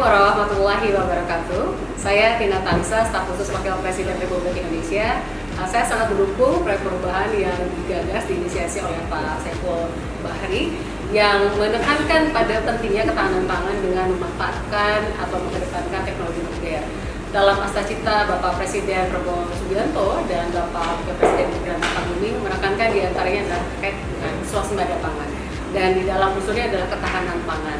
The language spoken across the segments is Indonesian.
warahmatullahi wabarakatuh. Saya Tina Tansa, staf khusus Wakil Presiden Republik Indonesia. Saya sangat mendukung proyek perubahan yang digagas diinisiasi oleh Pak Saiful Bahri yang menekankan pada pentingnya ketahanan pangan dengan memanfaatkan atau mengedepankan teknologi nuklir. Dalam Astacita Bapak Presiden Prabowo Subianto dan Bapak Wakil Presiden Gibran Rakabuming menekankan diantaranya adalah terkait dengan swasembada pangan, dan di dalam unsurnya adalah ketahanan pangan.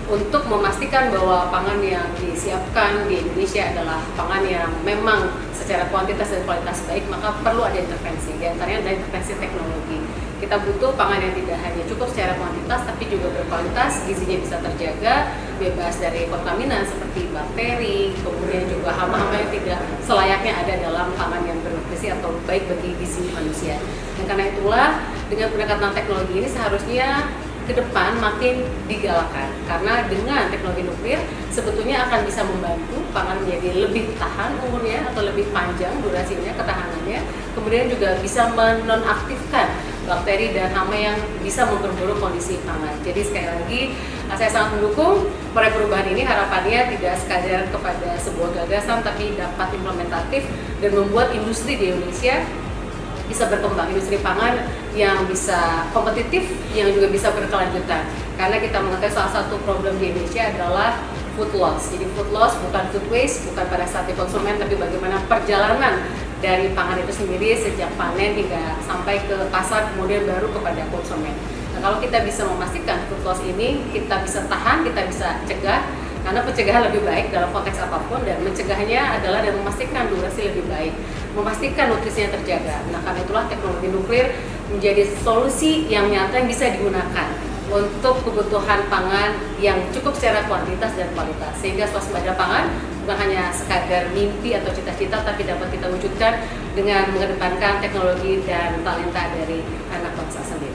Untuk memastikan bahwa pangan yang disiapkan di Indonesia adalah pangan yang memang secara kuantitas dan kualitas baik, maka perlu ada intervensi, diantaranya ada intervensi teknologi. Kita butuh pangan yang tidak hanya cukup secara kuantitas, tapi juga berkualitas, gizinya bisa terjaga, bebas dari kontaminan seperti bakteri, kemudian juga hama-hama yang tidak selayaknya ada dalam pangan yang bernutrisi atau baik bagi gizi manusia. Dan karena itulah, dengan pendekatan teknologi ini seharusnya ke depan makin digalakkan, karena dengan teknologi nuklir sebetulnya akan bisa membantu pangan menjadi lebih tahan umurnya atau lebih panjang durasinya, ketahanannya, kemudian juga bisa menonaktifkan bakteri dan hama yang bisa memperburuk kondisi pangan. Jadi sekali lagi saya sangat mendukung proyek perubahan ini, harapannya tidak sekadar kepada sebuah gagasan tapi dapat implementatif dan membuat industri di Indonesia bisa berkembang, industri pangan yang bisa kompetitif, yang juga bisa berkelanjutan. Karena kita mengetahui salah satu problem di Indonesia adalah food loss. Jadi food loss bukan food waste, bukan pada saat di konsumen, tapi bagaimana perjalanan dari pangan itu sendiri sejak panen hingga sampai ke pasar, kemudian baru kepada konsumen. Nah, kalau kita bisa memastikan food loss ini kita bisa tahan, kita bisa cegah, karena pencegahan lebih baik dalam konteks apapun, dan mencegahnya adalah dengan memastikan durasi lebih baik, memastikan nutrisinya terjaga. Nah, karena itulah teknologi nuklir menjadi solusi yang nyata yang bisa digunakan untuk kebutuhan pangan yang cukup secara kuantitas dan kualitas, sehingga swasembada pangan bukan hanya sekadar mimpi atau cita-cita, tapi dapat kita wujudkan dengan mengedepankan teknologi dan talenta dari anak bangsa sendiri.